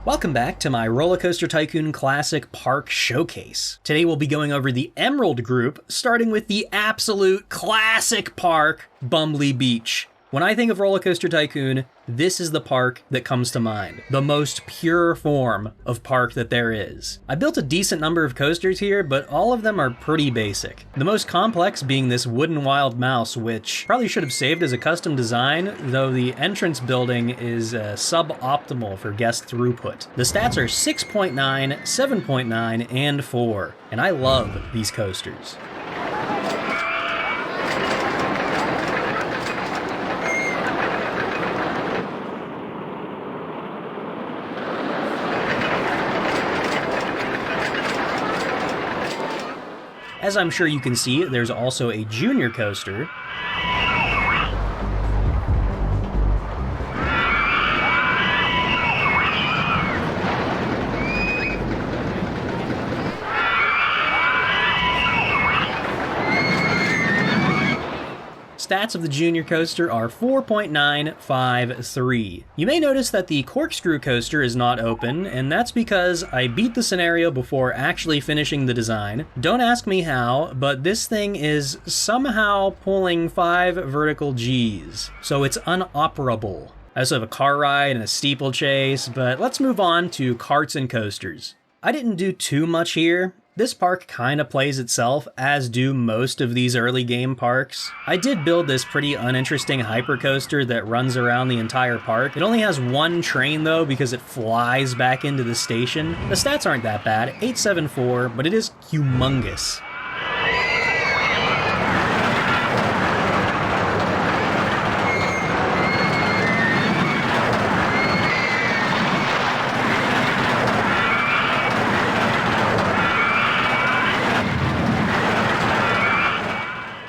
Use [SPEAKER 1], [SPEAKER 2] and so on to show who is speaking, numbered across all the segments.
[SPEAKER 1] Welcome back to my Roller Coaster Tycoon Classic Park Showcase. Today we'll be going over the Emerald group, starting with the absolute classic park, Bumbly Beach. When I think of Roller Coaster Tycoon, this is the park that comes to mind. The most pure form of park that there is. I built a decent number of coasters here, but all of them are pretty basic. The most complex being this wooden wild mouse, which probably should have saved as a custom design, though the entrance building is suboptimal for guest throughput. The stats are 6.9, 7.9, and 4, and I love these coasters. As I'm sure you can see, there's also a junior coaster. Stats of the junior coaster are 4.953. You may notice that the corkscrew coaster is not open, and that's because I beat the scenario before actually finishing the design. Don't ask me how, but this thing is somehow pulling 5 vertical Gs, so it's unoperable. I also have a car ride and a steeplechase, but let's move on to karts and coasters. I didn't do too much here. This park kinda plays itself, as do most of these early game parks. I did build this pretty uninteresting hypercoaster that runs around the entire park. It only has one train though, because it flies back into the station. The stats aren't that bad, 874, but it is humongous.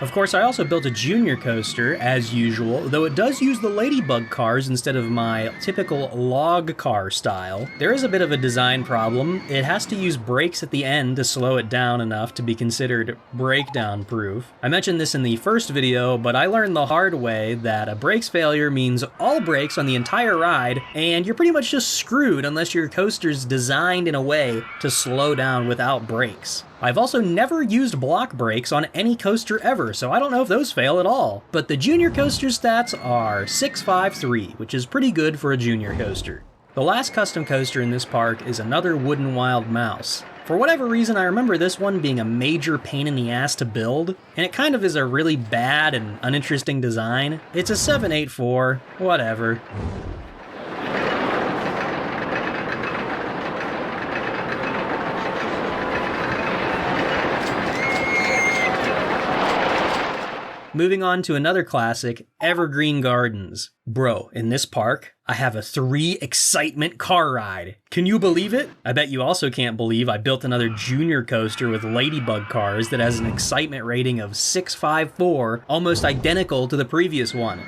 [SPEAKER 1] Of course, I also built a junior coaster, as usual, though it does use the ladybug cars instead of my typical log car style. There is a bit of a design problem. It has to use brakes at the end to slow it down enough to be considered breakdown proof. I mentioned this in the first video, but I learned the hard way that a brakes failure means all brakes on the entire ride, and you're pretty much just screwed unless your coaster's designed in a way to slow down without brakes. I've also never used block brakes on any coaster ever, so I don't know if those fail at all. But the junior coaster stats are 653, which is pretty good for a junior coaster. The last custom coaster in this park is another wooden wild mouse. For whatever reason, I remember this one being a major pain in the ass to build, and it kind of is a really bad and uninteresting design. It's a 784, whatever. Moving on to another classic, Evergreen Gardens. Bro, in this park, I have a 3 excitement car ride. Can you believe it? I bet you also can't believe I built another junior coaster with ladybug cars that has an excitement rating of 654, almost identical to the previous one.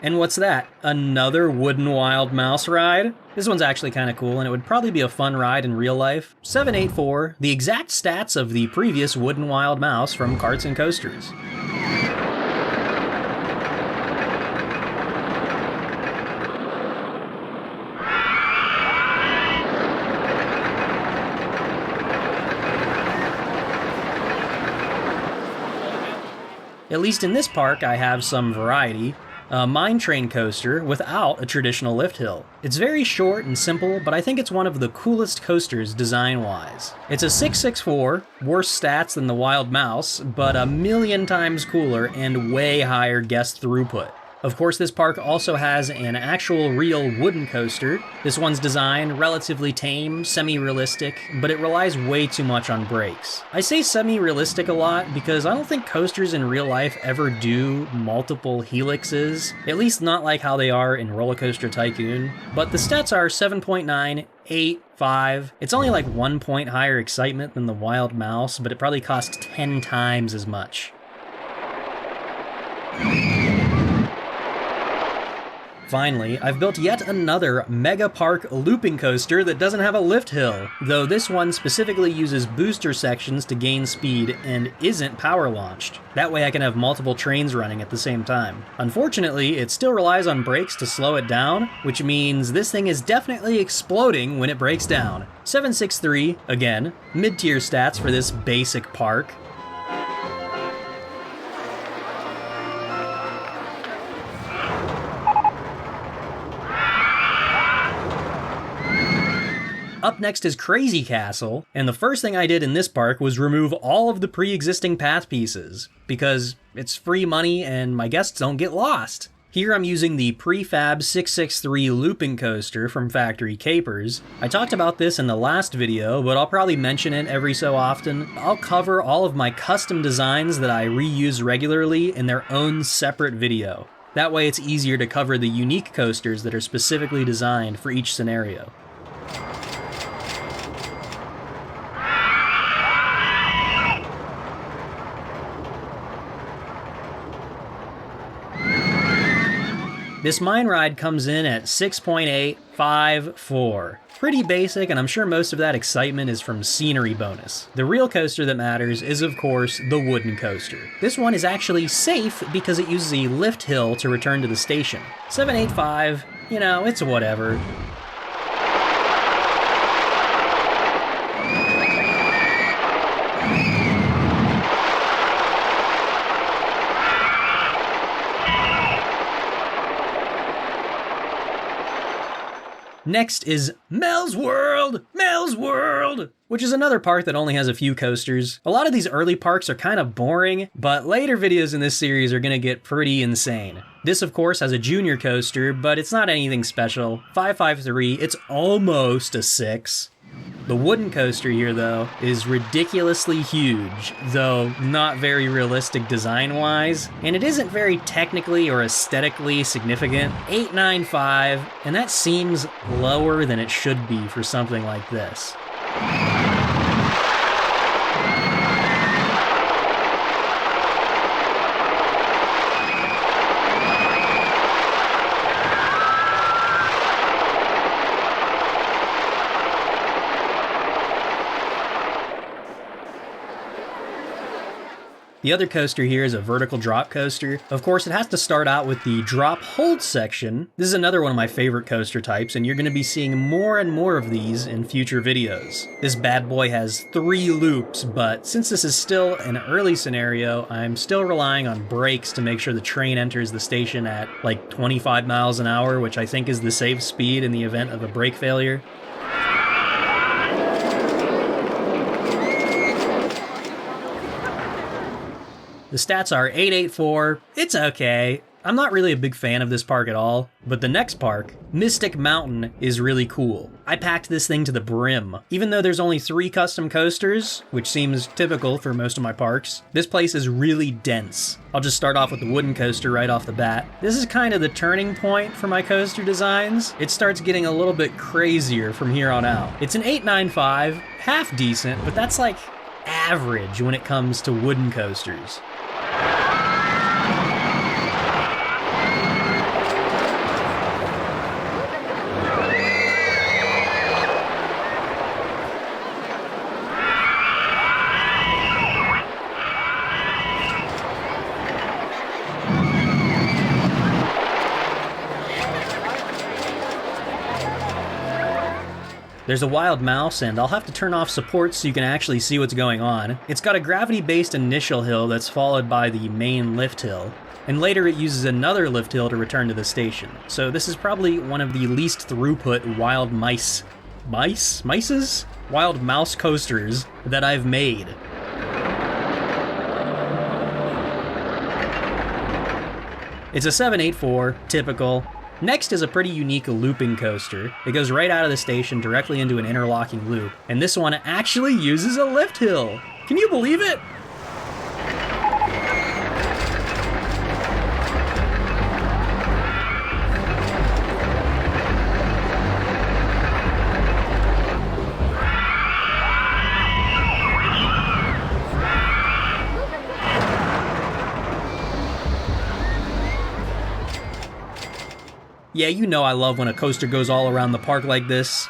[SPEAKER 1] And what's that? Another wooden wild mouse ride? This one's actually kind of cool, and it would probably be a fun ride in real life. 784, the exact stats of the previous wooden wild mouse from Karts and Coasters. At least in this park, I have some variety. A mine train coaster without a traditional lift hill. It's very short and simple, but I think it's one of the coolest coasters design-wise. It's a 664, worse stats than the Wild Mouse, but a million times cooler and way higher guest throughput. Of course, this park also has an actual real wooden coaster. This one's design, relatively tame, semi-realistic, but it relies way too much on brakes. I say semi-realistic a lot because I don't think coasters in real life ever do multiple helixes, at least not like how they are in Roller Coaster Tycoon. But the stats are 7.9, 8, 5. It's only like 1 point higher excitement than the Wild Mouse, but it probably costs 10 times as much. Finally, I've built yet another Mega Park looping coaster that doesn't have a lift hill, though this one specifically uses booster sections to gain speed and isn't power launched. That way I can have multiple trains running at the same time. Unfortunately, it still relies on brakes to slow it down, which means this thing is definitely exploding when it breaks down. 763, again, mid-tier stats for this basic park. Up next is Crazy Castle, and the first thing I did in this park was remove all of the pre-existing path pieces, because it's free money and my guests don't get lost. Here I'm using the Prefab 663 looping coaster from Factory Capers. I talked about this in the last video, but I'll probably mention it every so often. I'll cover all of my custom designs that I reuse regularly in their own separate video. That way it's easier to cover the unique coasters that are specifically designed for each scenario. This mine ride comes in at 6.854. Pretty basic, and I'm sure most of that excitement is from scenery bonus. The real coaster that matters is, of course, the wooden coaster. This one is actually safe because it uses a lift hill to return to the station. 785, you know, it's whatever. Next is Mel's World! Mel's World! Which is another park that only has a few coasters. A lot of these early parks are kind of boring, but later videos in this series are gonna get pretty insane. This, of course, has a junior coaster, but it's not anything special. 553, it's almost a 6. The wooden coaster here, though, is ridiculously huge, though not very realistic design-wise, and it isn't very technically or aesthetically significant. 895, and that seems lower than it should be for something like this. The other coaster here is a vertical drop coaster. Of course, it has to start out with the drop hold section. This is another one of my favorite coaster types, and you're going to be seeing more and more of these in future videos. This bad boy has 3 loops, but since this is still an early scenario, I'm still relying on brakes to make sure the train enters the station at like 25 miles an hour, which I think is the safe speed in the event of a brake failure. The stats are 884, it's okay. I'm not really a big fan of this park at all, but the next park, Mystic Mountain, is really cool. I packed this thing to the brim. Even though there's only 3 custom coasters, which seems typical for most of my parks, this place is really dense. I'll just start off with the wooden coaster right off the bat. This is kind of the turning point for my coaster designs. It starts getting a little bit crazier from here on out. It's an 895, half decent, but that's like average when it comes to wooden coasters. There's a wild mouse, and I'll have to turn off support so you can actually see what's going on. It's got a gravity-based initial hill that's followed by the main lift hill, and later it uses another lift hill to return to the station. So this is probably one of the least throughput wild wild mouse coasters that I've made. It's a 784, typical. Next is a pretty unique looping coaster. It goes right out of the station directly into an interlocking loop, and this one actually uses a lift hill. Can you believe it? Yeah, you know I love when a coaster goes all around the park like this.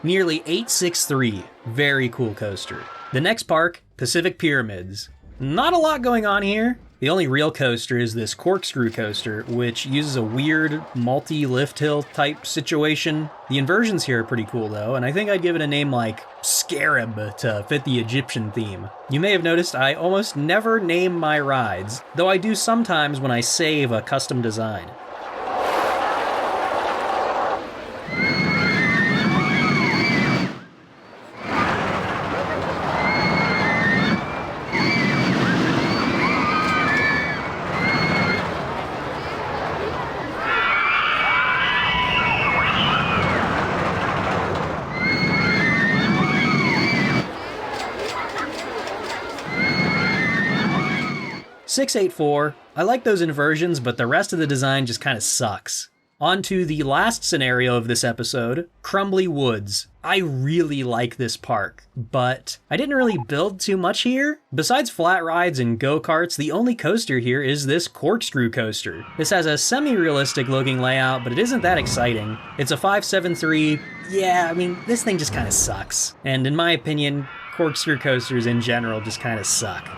[SPEAKER 1] Nearly 863, very cool coaster. The next park, Pacific Pyramids. Not a lot going on here. The only real coaster is this corkscrew coaster, which uses a weird multi-lift hill type situation. The inversions here are pretty cool though, and I think I'd give it a name like Scarab to fit the Egyptian theme. You may have noticed I almost never name my rides, though I do sometimes when I save a custom design. .684, I like those inversions, but the rest of the design just kind of sucks. On to the last scenario of this episode, Crumbly Woods. I really like this park, but I didn't really build too much here. Besides flat rides and go-karts, the only coaster here is this corkscrew coaster. This has a semi-realistic looking layout, but it isn't that exciting. It's a 573. Yeah, I mean, this thing just kind of sucks. And in my opinion, corkscrew coasters in general just kind of suck.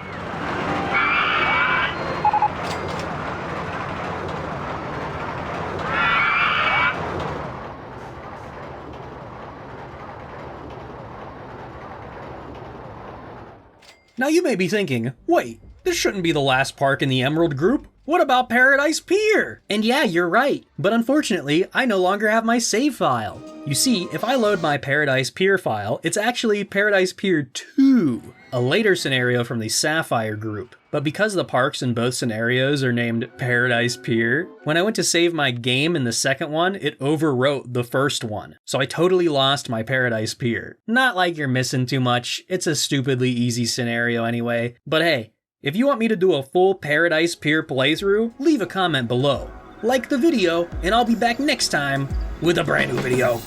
[SPEAKER 1] Now you may be thinking, wait, this shouldn't be the last park in the Emerald group. What about Paradise Pier? And yeah, you're right, but unfortunately, I no longer have my save file. You see, if I load my Paradise Pier file, it's actually Paradise Pier 2, a later scenario from the Sapphire group. But because the parks in both scenarios are named Paradise Pier, when I went to save my game in the second one, it overwrote the first one. So I totally lost my Paradise Pier. Not like you're missing too much, it's a stupidly easy scenario anyway. But hey, if you want me to do a full Paradise Pier playthrough, leave a comment below. Like the video, and I'll be back next time with a brand new video.